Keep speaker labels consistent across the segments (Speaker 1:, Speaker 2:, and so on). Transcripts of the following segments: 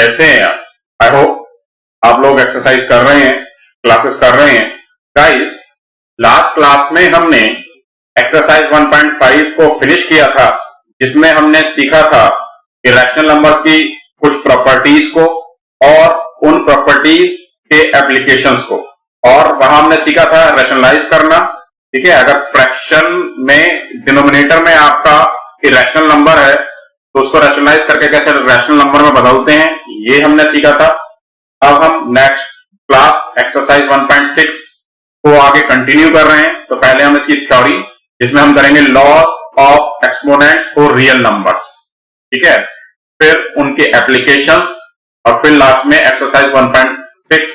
Speaker 1: कैसे हैं आप? आई होप आप लोग एक्सरसाइज कर रहे हैं, क्लासेस कर रहे हैं। गाइस, लास्ट क्लास में हमने एक्सरसाइज 1.5 को फिनिश किया था, जिसमें हमने सीखा था कि रैशनल नंबर्स की कुछ प्रॉपर्टीज को और उन प्रॉपर्टीज के एप्लीकेशंस को, और वहां हमने सीखा था रैशनलाइज करना। ठीक है, अगर फ्रैक्शन में डिनोमिनेटर में आपका इरेशनल नंबर है तो उसको रैशनलाइज करके कैसे रैशनल नंबर में बदलते हैं, ये हमने सीखा था। अब हम नेक्स्ट क्लास एक्सरसाइज 1.6 को आगे कंटिन्यू कर रहे हैं। तो पहले हम इसकी थ्योरी, जिसमें हम करेंगे law of exponents for real numbers. ठीक है, फिर उनके एप्लीकेशंस, और फिर लास्ट में एक्सरसाइज 1.6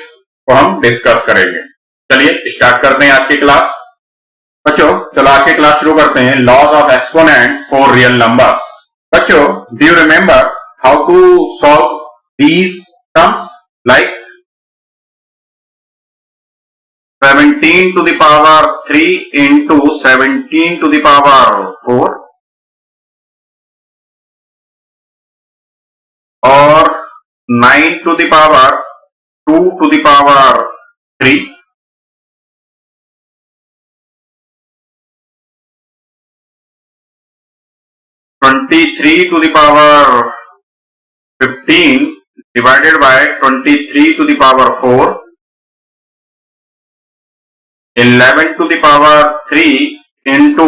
Speaker 1: को हम डिस्कस करेंगे। चलिए स्टार्ट करते हैं आज की क्लास। बच्चों चलो आज की क्लास शुरू करते हैं। Laws of exponents for real numbers. बच्चों, do you remember how to solve these terms, like 17 to the power 3 into 17 to the power 4 और 9 to the power 2 to the power 3, 23 to the power 15 divided by 23 to the power 4, 11 to the power 3 into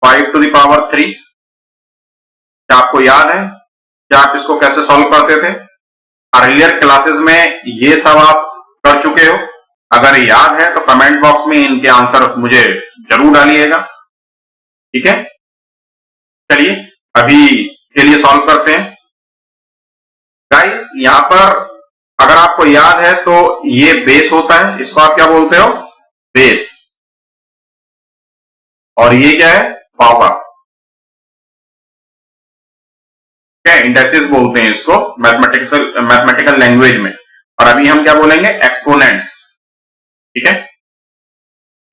Speaker 1: 5 to the power 3। क्या आपको याद है कि आप इसको कैसे solve करते थे? अर्लियर क्लासेस में ये सब आप कर चुके हो। अगर याद है तो कमेंट बॉक्स में इनके आंसर मुझे जरूर डालिएगा। ठीक है, चलिए अभी के लिए सॉल्व करते हैं। गाइस, यहां पर अगर आपको याद है तो ये बेस होता है, इसको आप क्या बोलते हो? बेस। और ये क्या है? पावर। क्या इंडेक्सेस बोलते हैं इसको मैथमेटिकल लैंग्वेज में। और अभी हम क्या बोलेंगे? एक्सपोनेंट्स। ठीक है,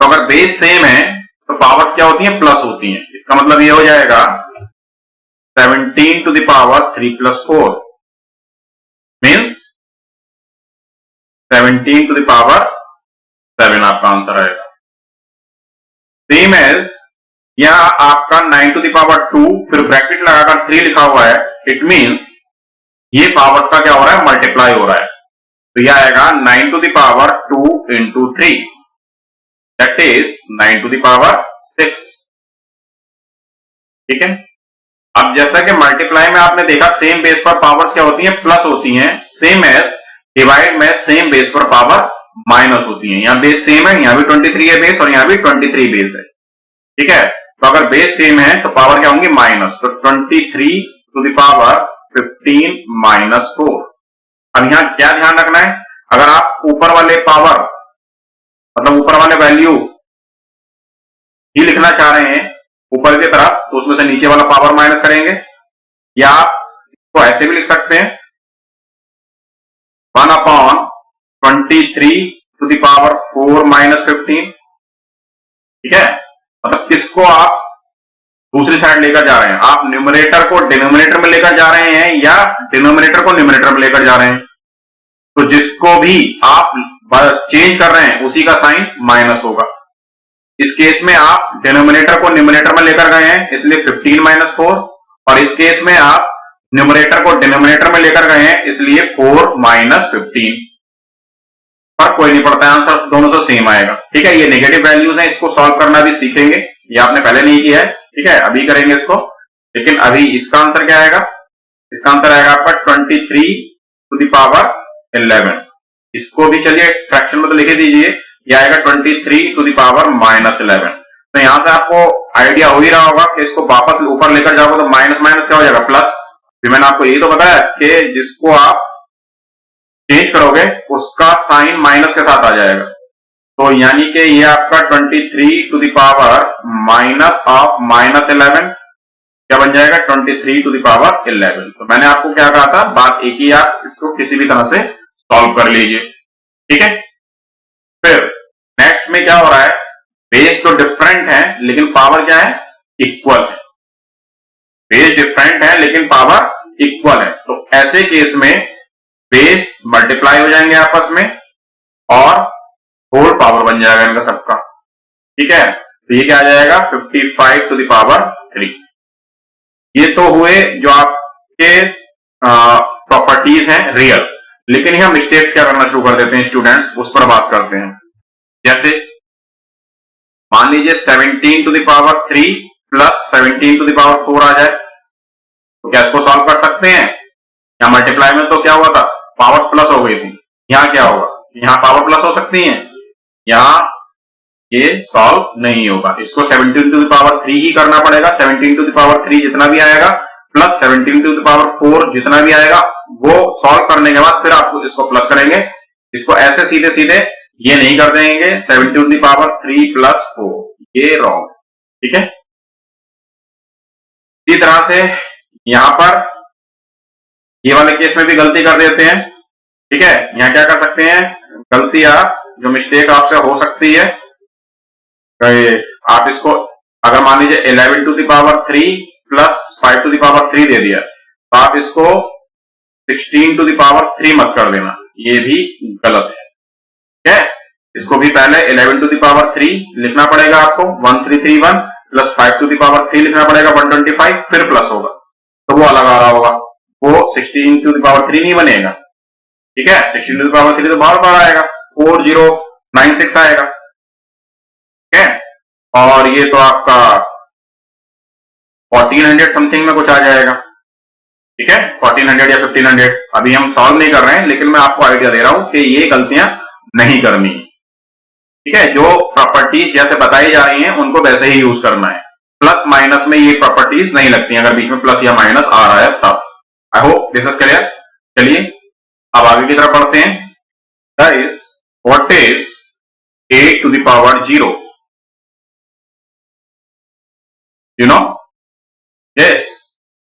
Speaker 1: तो अगर बेस सेम है तो पावर्स क्या होती हैं? प्लस होती हैं। इसका मतलब ये हो जाएगा 17 to the power 3 plus 4 means 17 to the power 7 आपका आंसर आएगा। सेम एज यहां आपका 9 to the power 2 फिर ब्रैकेट लगाकर 3 लिखा हुआ है। इट मीन्स ये पावर्स का क्या हो रहा है? मल्टीप्लाई हो रहा है। तो यह आएगा 9 to the power 2 into 3, that is 9 to the power 6। ठीक है, अब जैसा कि मल्टीप्लाई में आपने देखा सेम बेस पर पावर्स क्या होती हैं? प्लस होती हैं। सेम एज डिवाइड में सेम बेस पर पावर माइनस होती है। यहां बेस सेम है, यहां भी 23 है बेस और यहां भी 23 बेस है। ठीक है, तो अगर बेस सेम है तो पावर क्या होंगी? माइनस। तो 23 to the power 15 minus 4। अब यहां क्या ध्यान रखना है? अगर आप ऊपर वाले पावर मतलब ऊपर वाले वैल्यू ही लिखना चाह रहे हैं ऊपर की तरफ, तो उसमें से नीचे वाला पावर माइनस करेंगे। या आप इसको ऐसे भी लिख सकते हैं 1/23 to the power 4 minus 15। ठीक है, मतलब किसको आप दूसरी साइड लेकर जा रहे हैं? आप न्यूमरेटर को डिनोमिनेटर में लेकर जा रहे हैं या डिनोमिनेटर को न्यूमरेटर में लेकर जा रहे हैं? तो जिसको भी आप चेंज कर रहे हैं उसी का साइन माइनस होगा। इस केस में आप डिनोमिनेटर को न्यूमरेटर में लेकर गए हैं, इसलिए 15 minus 4, और इस केस में आप न्यूमरेटर को डिनोमिनेटर में लेकर गए हैं, इसलिए 4 minus 15। पर कोई नहीं पड़ता है, आंसर दोनों तो सेम आएगा। ठीक है, ये नेगेटिव वैल्यूज हैं, इसको सॉल्व करना भी सीखेंगे। ये आपने पहले नहीं किया है। ठीक है, अभी करेंगे इसको। लेकिन अभी इसका आंसर क्या आएगा? इसका आंसर आएगा आपका 23 to the power 11। इसको भी चलिए फ्रैक्शन में तो लिखे दीजिए। यह आएगा 23 to the power minus 11। तो यहां से आपको आइडिया हो ही रहा होगा कि इसको वापस ऊपर लेकर जाओगे तो माइनस माइनस क्या हो जाएगा? प्लस। फिर मैंने आपको यही तो बताया कि जिसको आप चेंज करोगे उसका साइन माइनस के साथ आ जाएगा। तो यानी कि ये आपका 23 to the power minus of minus 11 क्या बन जाएगा? 23 to the power 11। तो मैंने आपको क्या कहा था? बात एक ही, आप इसको किसी भी तरह से सॉल्व कर लीजिए। ठीक है, फिर नेक्स्ट में क्या हो रहा है? बेस तो डिफरेंट है लेकिन पावर क्या है? इक्वल है। बेस डिफरेंट है लेकिन पावर इक्वल है, तो ऐसे केस में बेस मल्टीप्लाई हो जाएंगे आपस में और होल पावर बन जाएगा इनका सबका। ठीक है, तो ये क्या आ जाएगा 55 टू द पावर 3। ये तो हुए जो आपके प्रॉपर्टीज हैं रियल। लेकिन यहां मिस्टेक्स क्या करना शुरू कर देते हैं स्टूडेंट्स, उस पर बात करते हैं। जैसे मान लीजिए 17 to the power 3 plus 17 to the power 4 आ जाए, तो क्या इसको सॉल्व कर सकते हैं? यहां मल्टीप्लाई में तो क्या हुआ था, पावर प्लस हो गई थी। यहां क्या होगा, यहां पावर प्लस हो सकती है, यहां ये सॉल्व नहीं होगा। इसको 17 टू द पावर 3 ही करना पड़ेगा। 17 टू द पावर 3 जितना भी आएगा प्लस 17 टू द पावर 4 जितना भी आएगा, वो सॉल्व करने के बाद फिर आपको इसको प्लस करेंगे। इसको ऐसे सीधे सीधे ये नहीं कर देंगे 17 टू द पावर 3 प्लस 4, ये रॉन्ग। ठीक है, इसी तरह से यहां पर ये वाले केस में भी गलती कर देते हैं। ठीक है, यहां क्या कर सकते हैं, गलतियां जो मिस्टेक आपसे हो सकती है, आप इसको अगर मान लीजिए 11 to the power 3 plus 5 to the power 3 दे दिया, तो आप इसको 16 टू द पावर 3 मत कर देना, ये भी गलत है। ठीक है, इसको भी पहले 11 टू द पावर 3 लिखना पड़ेगा आपको, 1331 प्लस 5 टू द पावर 3 लिखना पड़ेगा 125, फिर प्लस होगा, तो वो अलग आ रहा होगा, वो 16 टू द पावर 3 नहीं बनेगा। ठीक है, 16 टू द पावर 3 तो बार बार आएगा, 4096 आएगा। ठीक है, और ये तो आपका 1400 समथिंग में कुछ आ जाएगा। ठीक है, 1400 या 1500, अभी हम सॉल्व नहीं कर रहे हैं, लेकिन मैं आपको आइडिया दे रहा हूं कि ये गलतियां नहीं करनी। ठीक है, जो प्रॉपर्टीज जैसे बताई जा रही हैं उनको वैसे ही यूज करना है। प्लस माइनस में ये प्रॉपर्टीज नहीं लगती अगर बीच में प्लस या माइनस आ रहा है तब। I hope this is clear. चलिए अब आगे की तरफ बढ़ते हैं। Guys, what is 8 to the power 0? You know? Yes,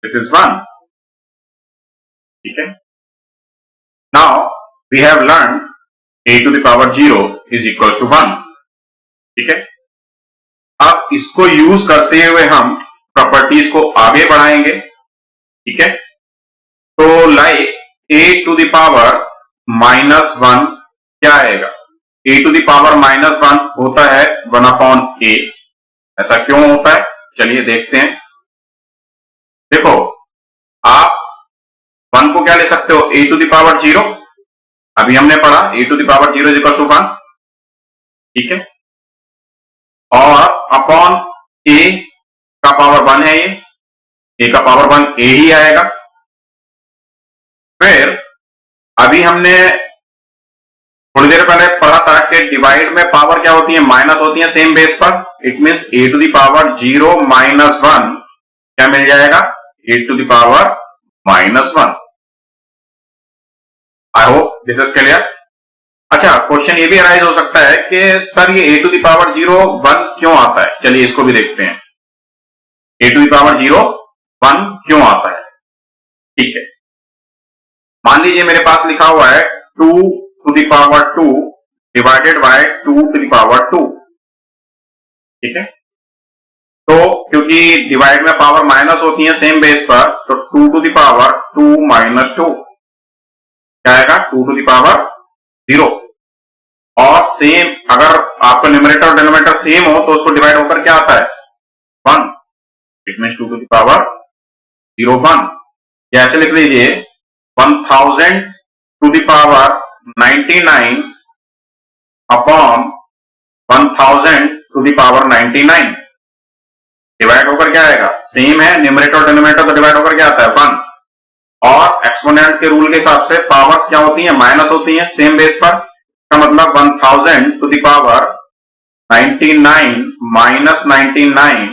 Speaker 1: this is 1. ठीक है, now we have learned a to the power 0 is equal to 1. ठीक है, अब इसको यूज करते हुए हम प्रॉपर्टीज को आगे बढ़ाएंगे। ठीक है, तो like a to the power -1 क्या आएगा, a to the power -1 होता है 1/a। ऐसा क्यों होता है, चलिए देखते हैं। देखो, आप 1 को क्या ले सकते हो, a टू द पावर 0, अभी हमने पढ़ा a to the power 0 equal to 1। ठीक है, और अपॉन a का पावर 1 है, ये a का पावर 1 a ही आएगा। फिर अभी हमने थोड़ी देर पहले पढ़ा था कि डिवाइड में पावर क्या होती है, माइनस होती है सेम बेस पर। It means a to the power 0 -1 क्या मिल जाएगा, a to the power -1। I hope this is clear. अच्छा, क्वेश्चन ये भी अराइज हो सकता है कि सर ये a टू द पावर 0 1 क्यों आता है। चलिए इसको भी देखते हैं, a टू द पावर 0 1 क्यों आता है। ठीक है, मान लीजिए मेरे पास लिखा हुआ है 2 to the power 2 divided by 2 to the power 2। ठीक है, तो क्योंकि डिवाइड में पावर माइनस होती है सेम बेस पर, तो 2 टू द पावर 2 -2 क्या आएगा, 2 टू द पावर 0। और सेम अगर आपका न्यूमरेटर और डिनोमिनेटर सेम हो तो उसको डिवाइड होकर क्या आता है, 1। It means 2 to the power 0 1। या ऐसे लिख लीजिए 1000 to the power 99 upon 1000 to the power 99 divide होकर क्या आएगा, सेम है न्यूमरेटर और डिनोमिनेटर, तो डिवाइड होकर क्या आता है 1। और एक्सपोनेंट के रूल के हिसाब से पावर्स क्या होती हैं, माइनस होती हैं सेम बेस पर। इसका मतलब 1000 टू द पावर 99 माइनस 99,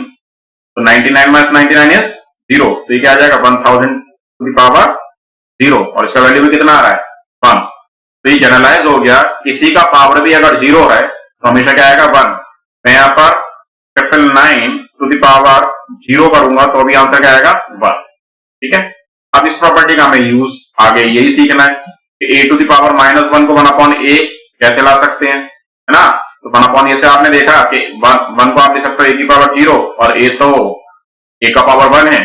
Speaker 1: तो 99 माइनस 99 इज 0, तो ये क्या आ जाएगा 1000 टू द पावर 0, और इसका वैल्यू भी कितना आ रहा है 1। तो ये जनरलाइज हो गया, किसी का पावर भी अगर 0 है तो हमेशा क्या आएगा 1। मैं यहां पर 999 टू द पावर 0 करूंगा तो अभी आंसर क्या आएगा 1। ठीक है, अब इस प्रॉपर्टी का हमें यूज आगे यही सीखना है कि a टू द पावर -1 को 1/a कैसे ला सकते हैं, है ना। तो 1/a से आपने देखा कि 1 को आप ले सकते हो a की पावर 0, और a तो a का पावर 1 है।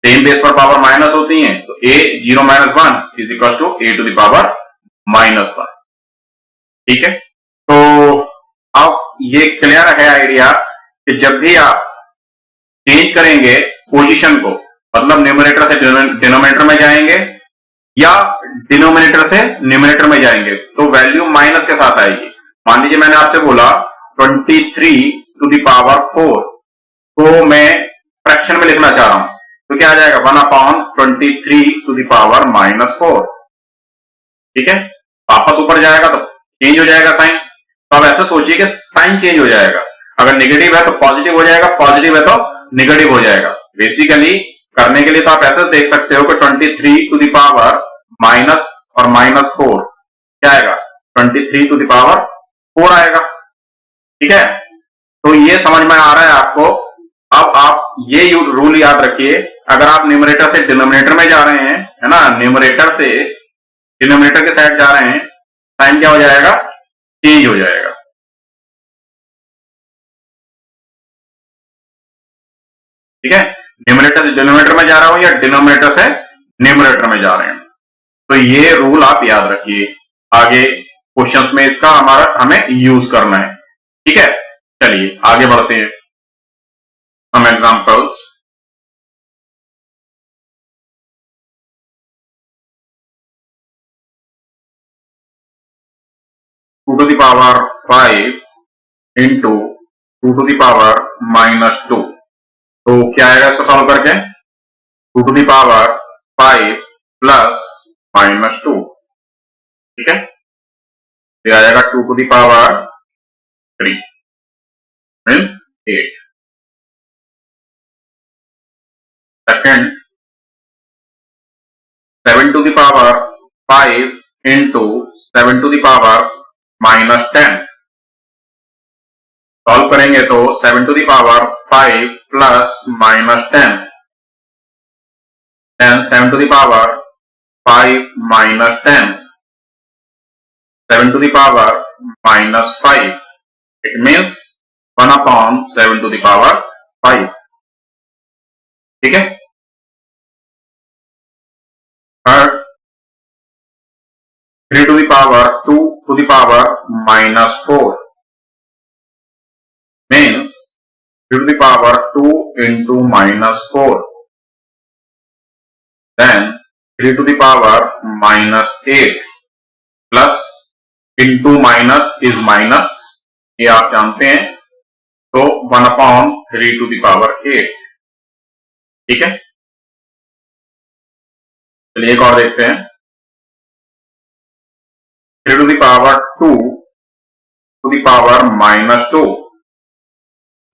Speaker 1: सेम बेस पर पावर माइनस होती हैं, तो a 0 - 1 is equal to a to the power -1। ठीक है, तो अब ये क्लियर है आइडिया कि जब भी आप चेंज करेंगे पोजीशन को, मतलब न्यूमरेटर से डिनोमिनेटर में जाएंगे या डिनोमिनेटर से न्यूमरेटर में जाएंगे, तो वैल्यू माइनस के साथ आएगी। मान लीजिए मैंने आपसे बोला 23 टू द पावर 4 को मैं फ्रैक्शन में लिखना चाह रहा हूं, तो क्या आ जाएगा 1/23 टू द पावर -4। ठीक है, वापस ऊपर जाएगा तो चेंज हो जाएगा साइन। तो अब ऐसे सोचिए कि साइन चेंज हो जाएगा, अगर नेगेटिव है तो पॉजिटिव हो जाएगा, पॉजिटिव है तो नेगेटिव हो जाएगा। बेसिकली करने के लिए तो आप ऐसे देख सकते हो कि 23 टू द पावर माइनस और -4 क्या आएगा, 23 टू द पावर 4 आएगा। ठीक है, तो ये समझ में आ रहा है आपको। अब आप ये रूल याद रखिए, अगर आप न्यूमरेटर से डिनोमिनेटर में जा रहे हैं, है ना, न्यूमरेटर से डिनोमिनेटर के साइड जा रहे हैं, साइन क्या हो जाएगा, चेंज हो जाएगा। ठीक है, न्यूमरेटर से डिनोमिनेटर में जा रहा हूं या डिनोमिनेटर से न्यूमरेटर में जा रहे हैं, तो ये रूल आप याद रखिए, आगे क्वेश्चंस में इसका हमें यूज करना है। ठीक है, चलिए आगे बढ़ते हैं। Some examples. Two to the power 5 into 2 to the power -2, तो क्या आएगा इसको सॉल्व करके, 2 टू द पावर 5 प्लस -2। ठीक है, फिर आ जाएगा 2 to the power 3 means 8। Second, 7 to the power 5 into 7 to the power -10, solve करेंगे तो 7 to the power 5 plus -10, 7 to the power 5 -10, 7 to the power -5, it means 1/7 to the power 5। ठीक है, third, 3 to the power 2 to the power -4 means 3 to the power 2 into -4, then 3 to the power -8 plus into minus is minus, ये आप जानते हैं, तो 1/3 to the power 8। ठीक है, चलिए एक और देखते हैं, 3 to the power 2 to the power -2।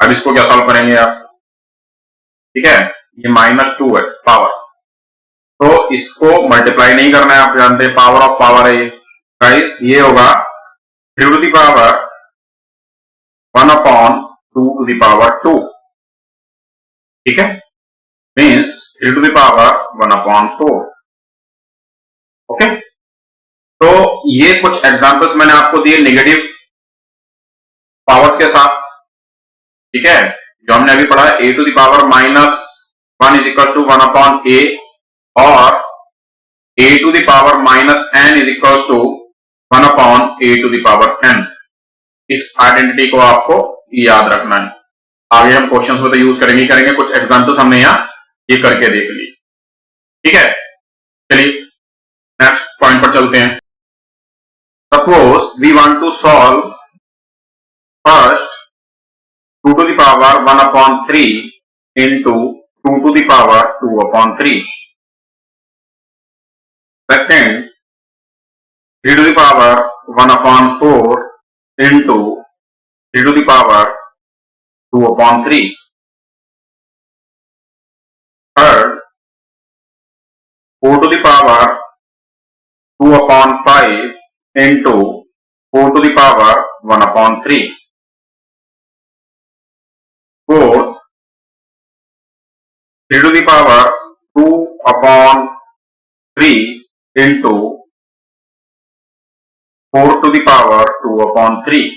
Speaker 1: अब इसको क्या सॉल्व करेंगे आप, ठीक है, ये -2 है पावर, तो इसको मल्टीप्लाई नहीं करना है, आप जानते हैं पावर ऑफ पावर है ये गाइस, ये होगा 3 to the power 1/2 to the power 2। ठीक है, means 3 to the power 1/4। Okay, तो ये कुछ एग्जांपल्स मैंने आपको दिए नेगेटिव पावर्स के साथ। ठीक है, जो हमने अभी पढ़ा a to the power -1 is equal to 1/a और a to the power -n is equal to 1/a to the power n। इस आइडेंटिटी को आपको याद रखना है, आगे हम क्वेश्चंस में तो यूज करेंगे, कुछ एग्जांपल्स हमने यहां ये करके देख ली। ठीक है, चलिए नेक्स्ट पॉइंट पर चलते हैं। Suppose we want to solve first 2 to the power 1/3 into 2 to the power 2/3, second 3 to the power 1/4 into 3 to the power 2/3, third 4 to the power 2/5 into 4 to the power 1/3, fourth 3 to the power 2/3 into 4 to the power 2/3।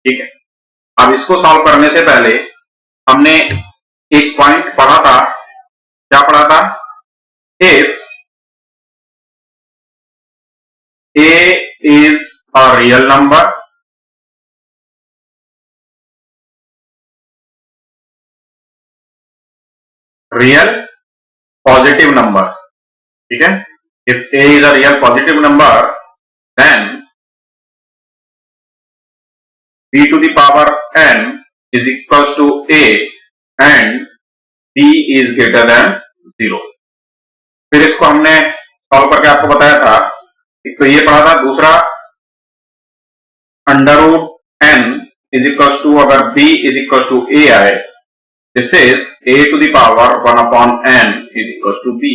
Speaker 1: ठीक है, अब इसको solve करने से पहले हमने एक point पढ़ा था क्या पढ़ा था? If a is a real number, real positive number, ठीक है? If a is a real positive number, then b to the power n is equals to a and b is greater than 0. फिर इसको हमने solve करके आपको बताया था, एक तो ये पढ़ा था, दूसरा under root n is equal to, अगर b is equal to a आए, this is a to the power 1 upon n is equal to b,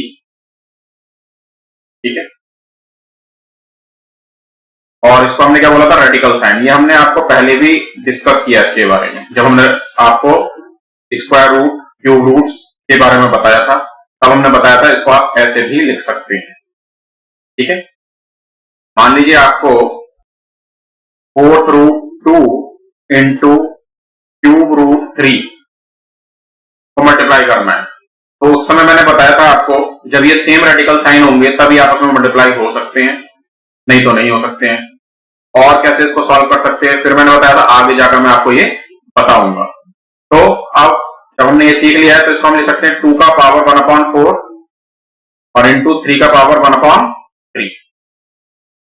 Speaker 1: ठीक है? और इसको हमने क्या बोला था? Radical sign. ये हमने आपको पहले भी डिस्कस किया इसके बारे में, जब हमने आपको स्क्वायर रूट, क्यूब रूट के बारे में बताया था, तब हमने बताया था इसको आप ऐसे भी लिख सकते हैं, ठीक है? मान लीजिए आपको 4th root 2 into cube root 3 को मल्टीप्लाई करना है, तो उस समय मैंने बताया था आपको, जब ये सेम रेडिकल साइन होंगे तभी आपस में मल्टीप्लाई हो सकते हैं, नहीं तो नहीं हो सकते हैं। और कैसे इसको सॉल्व कर सकते हैं फिर मैंने बताया था, आगे जाकर मैं आपको ये बताऊंगा। तो अब जब हमने ये सीख लिया है, तो इसको हम लिख सकते हैं 2 का पावर 1 अपॉन 4 और इंटू 3 का पावर 1 अपॉन 3,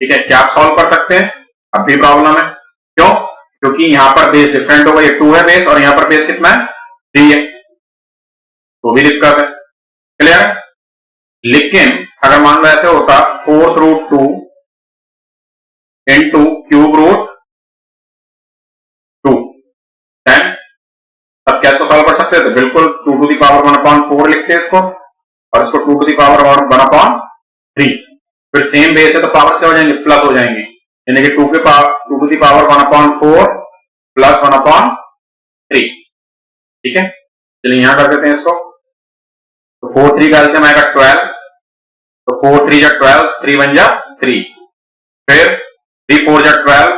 Speaker 1: ठीक है? क्या आप सॉल्व कर सकते हैं? अब भी प्रॉब्लम है, क्यों? क्योंकि यहां पर बेस डिफरेंट होगा, ये 2 है बेस और यहां पर बेस कितना है? 3 है, तो भी दिक्कत है। क्लियर है? लेकिन अगर मान लो ऐसे होता 4th root 2 into cube root 2, तब क्या इसको सॉल्व कर सकते हैं? तो बिल्कुल 2 टू दी पावर 1 अपॉन 4 लिखते हैं इसको, और इसको 2 टू दी पावर 1 अपॉन 3, फिर सेम बेस है तो पावर से हो जाएंगे, प्लस हो जाएंगे, यानी कि 2 to the power 1 upon 4 plus 1 upon 3, ठीक है? चलिए यहां कर देते हैं इसको, तो 4 3 का एलसीएम आएगा 12, तो 4 3 जा 12, 3 1 जा 3, फिर 3 4 जा 12,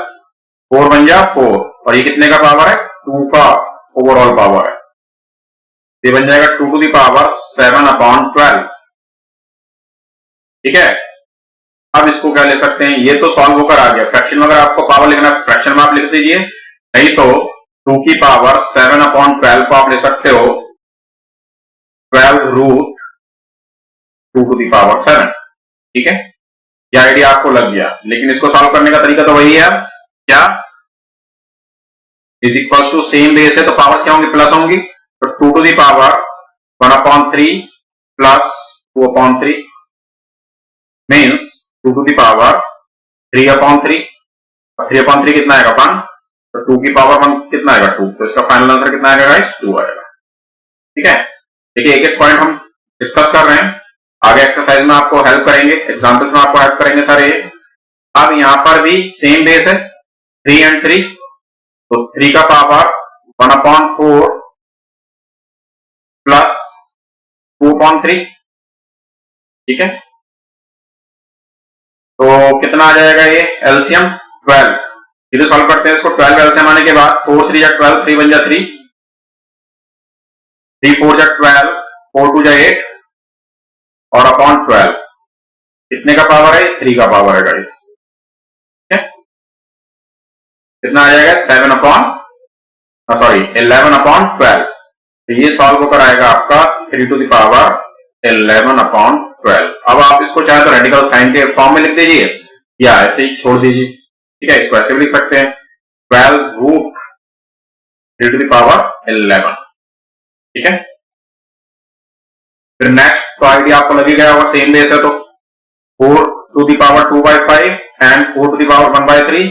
Speaker 1: 4 1 जा 4, और ये कितने का पावर है? 2 का ओवरऑल पावर है, ये बन जाएगा 2 टू दी पावर 7 अपॉन 12, ठीक है? अब इसको क्या ले सकते हैं? ये तो सॉल्व होकर आ गया। फ्रैक्शन में अगर आपको पावर लिखना है, फ्रैक्शन में आप लिख दीजिए, नहीं तो 2 की पावर 7 अपॉन 12 को आप ले सकते हो 12 रूट 2 टू दी पावर 7, ठीक है? ये आइडिया आपको लग गया, लेकिन इसको सॉल्व करने का तरीका तो वही है, क्या? Is equal to same base है तो पावर क्या होंगी? प्लस होंगी, तो 2 to the power 1 upon 3 plus 2 upon 3 means 2 to the power 3 upon 3, और 3 अपॉन 3 कितना आएगा? 1, तो 2 की पावर 1 कितना आएगा? 2, तो इसका फाइनल आंसर कितना आएगा गाइस? 2 आएगा, ठीक है? देखिए एक एक पॉइंट हम डिस्कस कर रहे हैं, आगे एक्सरसाइज में आपको हेल्प करेंगे, एग्जाम्पल्स में आपको हेल्प करेंगे सारे। अब यहां पर भी सेम बेस है 3 एंड 3, तो 3 का पावर 1 अपॉन 4 प्लस 2 अपॉन 3, ठीक है? तो कितना आ जाएगा ये? एलसीएम 12, इधर सॉल्व करते हैं इसको। 12 एलसीएम आने के बाद 4 3 जा 12, 3 1 जा 3, 3 4 जा 12, 4 2 जा 8 और अपॉन 12, कितने का पावर है? 3 का पावर है गाइस, ठीक है? कितना आ जाएगा? 7 अपॉन 11 अपॉन 12, तो ये सॉल्व होकर आएगा आपका 3 टू द पावर 11 अपॉन 12। अब आप इसको चाहे तो रेडिकल साइन के फॉर्म में लिख दीजिए या ऐसे ही छोड़ दीजिए, ठीक है? इसको ऐसे भी लिख सकते हैं 12 रूट 3 टू द पावर 11, ठीक है? फिर नेक्स्ट तो आइडिया आपको लगी गया होगा, सेम बेस है तो 4 to the power 2/5 and 4 to the power 1/3,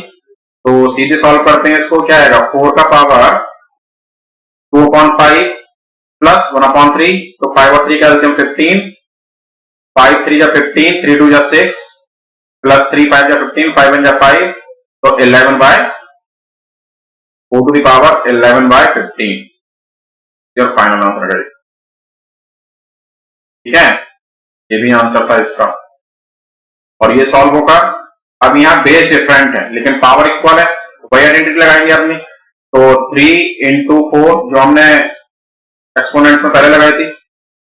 Speaker 1: तो सीधे सॉल्व करते हैं इसको। क्या आएगा? 4 का पावर 2 अपॉन 5 प्लस 1 अपॉन 3, तो 5 और 3 का एलसीएम 15, 5 3 जा 15, 3 2 जा 6 प्लस 3 5 जा 15, 5 1 जा 5, तो 4 to the power 11/15, your final answer, ठीक है? ये भी आंसर था इसका, और ये सॉल्व होगा। अब यहाँ बेस डिफरेंट है लेकिन पावर इक्वल है, वही आइडेंटिटी लगाएंगे अपनी, तो 3 इंटू 4 जो हमने एक्सपोनेंट्स में पहले लगाई थी,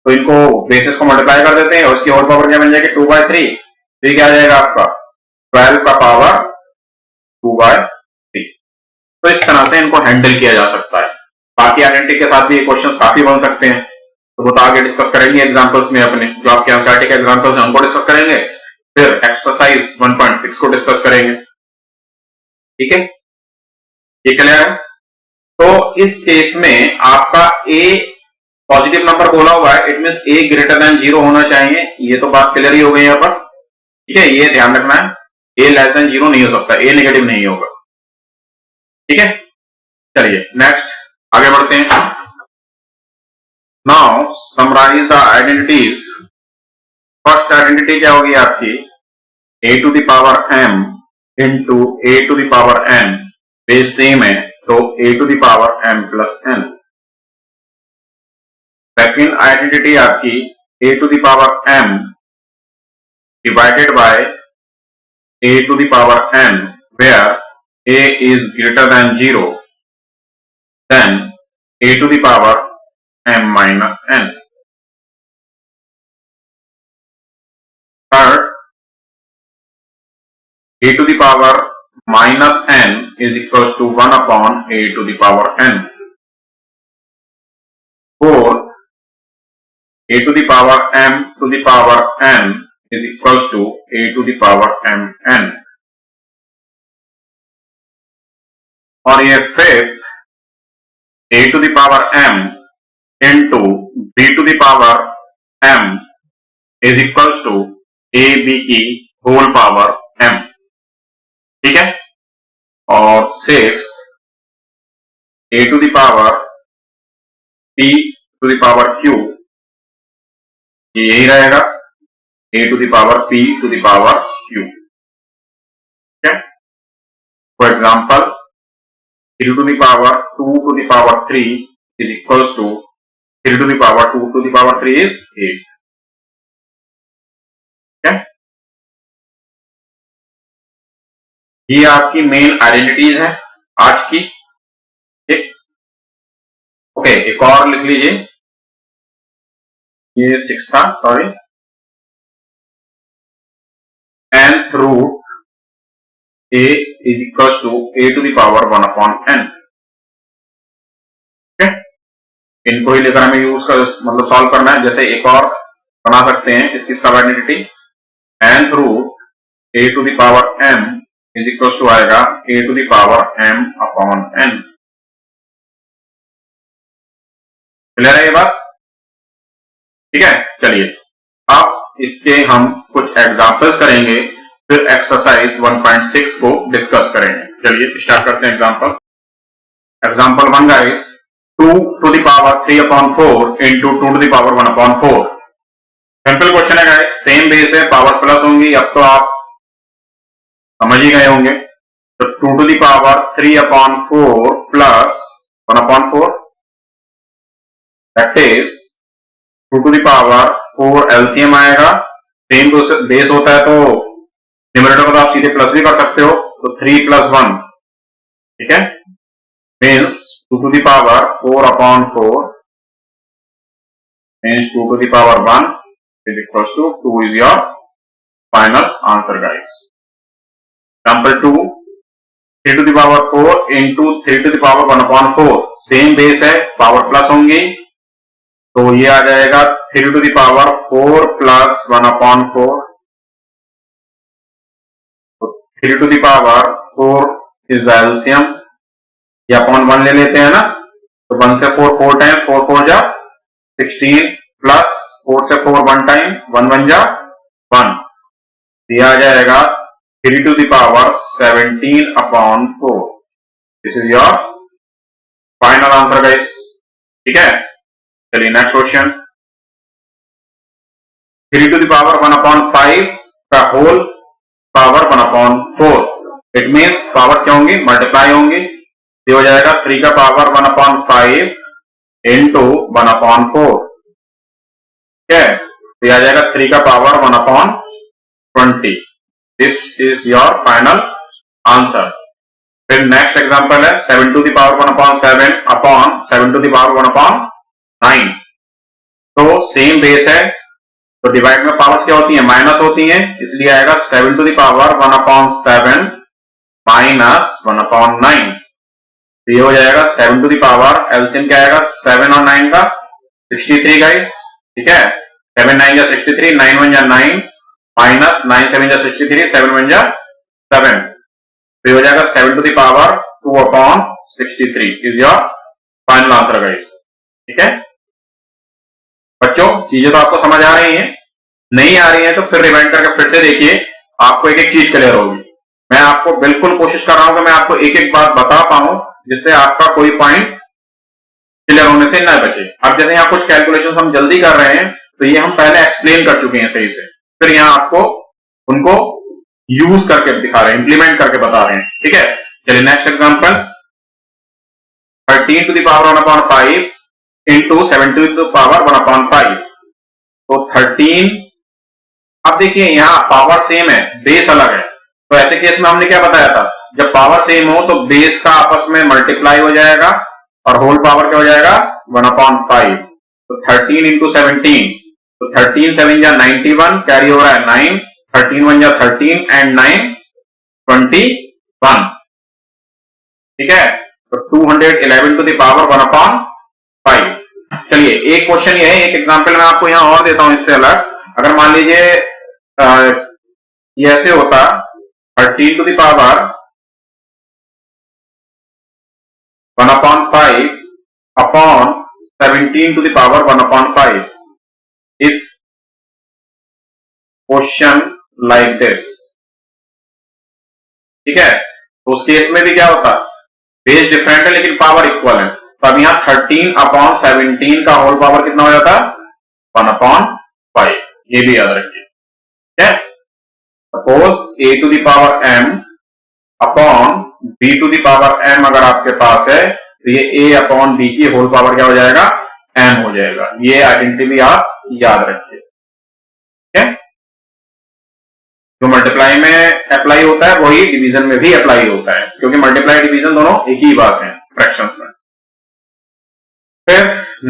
Speaker 1: तो इनको बेसिस को मल्टीप्लाई कर देते हैं और इसकी होल पावर क्या बन जाएगी 2/3। तो ये क्या आ जाएगा आपका 12 का पावर 2/3। तो इस तरह से इनको हैंडल किया जा सकता है। बाकी आइडेंटिटी के साथ भी ये क्वेश्चन काफी बन सकते हैं, तो वो तो आगे डिस्कस करेंगे एग्जांपल्स में अपने, जो आपके एनसीईआरटी के एग्जांपल्स हैं उनको डिस्कस करेंगे, फिर एक्सरसाइज 1.6 को डिस्कस करेंगे। ठीक है, ये क्लियर है। तो इस केस में आपका ए पॉजिटिव नंबर बोला हुआ है, it means A greater than 0 होना चाहिए। ये तो बात क्लियर ही हो गई यहाँ पर। ठीक है, ये ध्यान रखना है, ए लेस देन 0 नहीं हो सकता, ए नेगेटिव नहीं होगा। ठीक है, चलिए नेक्स्ट आगे बढ़ते हैं। Now summarise the identities. First identity क्या होगी आपकी a to the power m into a to the power n, base same है तो a to the power m plus n। Second identity आपकी a to the power m divided by a to the power n, where a is greater than 0, then a to the power m minus n. Third, a to the power minus n is equal to 1 upon a to the power n. Fourth, a to the power m to the power n is equal to a to the power m n. और ये fifth a to the power m into b to the power m is equal to a b की whole power m। ठीक है, और six a to the power p to the power q, ये यही रहेगा a to the power p to the power q। ठीक है, for example 3 to the power 2 to the power 3 is equals to 3 to the power 2 to the power 3 is 8। okay? ये आपकी main identities है आज की। ठीक, ओके, एक और लिख लीजिए, ये 6 था, sorry. nth root a is equals to a to the power 1 upon n। ठीक है, इनको ही लेकर हमें यूज कर मतलब सॉल्व करना है। जैसे एक और बना सकते हैं इसकी सब identity, nth root a to the power m is equals to आएगा a to the power m upon n। Clear है ये बात? ठीक है, चलिए अब इसके हम कुछ एग्जांपल्स करेंगे, फिर एक्सरसाइज 1.6 को डिस्कस करेंगे। चलिए स्टार्ट करते हैं example. Example 1 guys, 2 to the power 3 upon 4 into 2 to the power 1 upon 4। Simple question है गाइस, सेम बेस है, पावर प्लस होंगी, अब तो आप समझ ही गए होंगे। तो 2 to the power 3 upon 4 plus 1 upon 4, that is 2 to the power 4 LCM आएगा। सेम बेस होता है तो न्यूमरेटर को तो आप सीधे प्लस भी कर सकते हो, तो 3 + 1, ठीक है, means 2 to the power 4 upon 4 means 2 to the power 1 is equals to 2 is your final answer guys। Example 2, 3 to the power 4 into 3 to the power 1 upon 4, same base है, पावर प्लस होंगी, तो ये आ जाएगा 3 to the power 4 plus 1 upon 4। 3 to the power 4 is the LCM, या upon 1 ले लेते हैं ना, तो 1 से 4 4 टाइम, 4 4 जा 16 प्लस 4 से 4 1 टाइम, 1 1 जा 1, ये आ जाएगा 3 to the power 17 upon 4। This is your final answer guys. ठीक है, चलिए next question, 3 to the power 1 upon 5 का whole power 1 upon 4, it means power क्या होंगी, मल्टीप्लाई होंगी, ये हो जाएगा 3 का पावर 1 upon 5 इंटू 1 upon 4। ठीक है, तो यह आ जाएगा 3 का power 1 upon 20। This is your final answer. फिर नेक्स्ट एग्जांपल है 7 to the power 1 upon 7 upon 7 to the power 1 upon 9। तो सेम बेस है, तो डिवाइड में पावर्स क्या होती है, माइनस होती हैं, इसलिए आएगा 7 टू द पावर 1/7 माइनस 1/9। तो ये हो जाएगा 7 टू द पावर, एलसीएम क्या आएगा 7 और 9 का 63 गाइस, ठीक है। 7 9 जा 63, 9 1 जा 9 माइनस 9 7 जा 63, 7 1 जा 7। तो ये हो जाएगा 7 to the power 2/63 is your final answer guys, ठीक है। बच्चों चीजें तो आपको समझ आ रही हैं, नहीं आ रही हैं तो फिर रिवाइंड करके फिर से देखिए, आपको एक एक चीज क्लियर होगी। मैं आपको बिल्कुल कोशिश कर रहा हूं कि मैं आपको एक एक बात बता पाऊं जिससे आपका कोई पॉइंट क्लियर होने से ना बचे। अब जैसे यहाँ कुछ कैलकुलेशन हम जल्दी कर रहे हैं तो ये हम पहले एक्सप्लेन कर चुके हैं सही से, फिर यहाँ आपको उनको यूज करके दिखा रहे हैं, इंप्लीमेंट करके बता रहे हैं, ठीक है। चलिए next example, 13 to the power 1/5 into 7 to the power 1/5। तो 13, अब देखिए यहाँ पावर सेम है, बेस अलग है, तो ऐसे केस में हमने क्या बताया था, जब पावर सेम हो तो बेस का आपस में मल्टीप्लाई हो जाएगा और होल पावर क्या हो जाएगा 1/5। तो 13 इंटू 17, तो 13 7 जा 91, कैरी हो रहा है 9, 13 1 जा 13 एंड 9 21, ठीक है। तो 211 टू द पावर 1/5। चलिए एक क्वेश्चन ये है, एक एग्जांपल मैं आपको यहां और देता हूं इससे अलग। अगर मान लीजिए ये ऐसे होता 13 to the power 1/5 upon 17 to the power 1/5 if question like this, ठीक है। तो उस केस में भी क्या होता, बेस डिफरेंट है लेकिन पावर इक्वल है, तो अब यहां 13/17 का होल पावर कितना हो जाता 1/5, ये भी याद रखिए, ठीक है। Suppose a to the power m upon b to the power m अगर आपके पास है तो ये a अपॉन b की होल पावर क्या हो जाएगा m हो जाएगा। ये आइडेंटिटी भी आप याद रखिए, ठीक है। जो मल्टीप्लाई में अप्लाई होता है वही डिवीजन में भी अप्लाई होता है, क्योंकि मल्टीप्लाई डिवीजन दोनों एक ही बात है फ्रैक्शंस में। फिर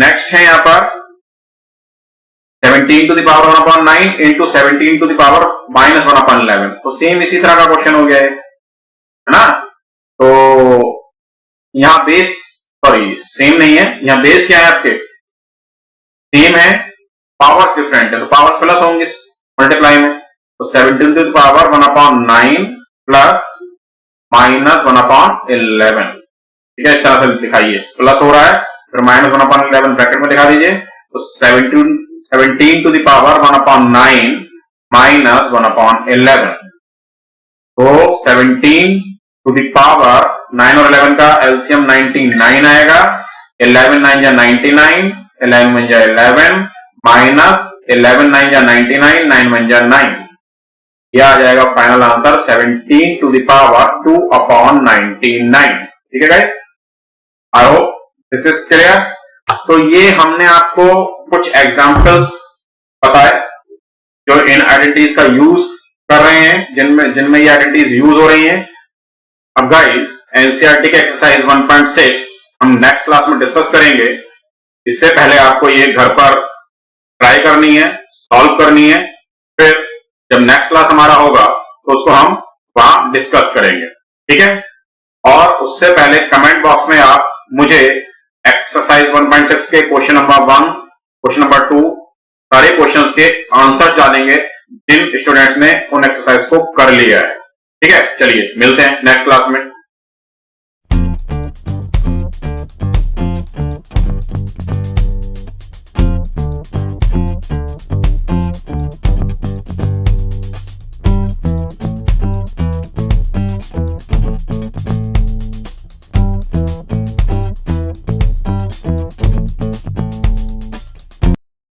Speaker 1: नेक्स्ट है यहां पर 17 to the power 1/9 into 17 to the power minus 1/11। तो सेम इसी तरह का क्वेश्चन हो गया है ना। तो यहां बेस, सॉरी सेम नहीं है, यहां बेस क्या है आपके सेम है, पावर्स डिफरेंट है, तो पावर्स प्लस होंगे मल्टीप्लाई में। तो 17 to the power 1/9 plus minus 1/11, ठीक है। इस तरह से दिखाइए, प्लस हो रहा है फिर माइनस 1/11 ब्रैकेट में दिखा दीजिए। तो 17 टू द पावर 1/9 माइनस 1/11। तो 17 टू द पावर 9 और 11 का एलसीएम 99 आएगा, 11 9 जा 99, 11 1 जा 11 माइनस 11 9 जा 99, 9 1 जा 9। यह आ जाएगा final answer 17 to the power 2/99, ठीक है guys. I hope this is clear. तो ये हमने आपको कुछ एग्जांपल्स बताए जो इन आइडेंटिटीज का यूज कर रहे हैं, जिनमें ये आइडेंटिटीज यूज हो रही हैं। अब गाइस एनसीईआरटी के एक्सरसाइज 1.6 हम नेक्स्ट क्लास में डिस्कस करेंगे। इससे पहले आपको ये घर पर ट्राई करनी है, सॉल्व करनी है, फिर जब नेक्स्ट क्लास हमारा होगा तो उसको हम वहां डिस्कस करेंगे, ठीक है। और उससे पहले कमेंट बॉक्स में आप मुझे एक्सरसाइज 1.6 के क्वेश्चन नंबर 1, क्वेश्चन नंबर 2 सारे क्वेश्चंस के आंसर जानेंगे जिन स्टूडेंट्स ने उन एक्सरसाइज को कर लिया है, ठीक है। चलिए मिलते हैं नेक्स्ट क्लास में।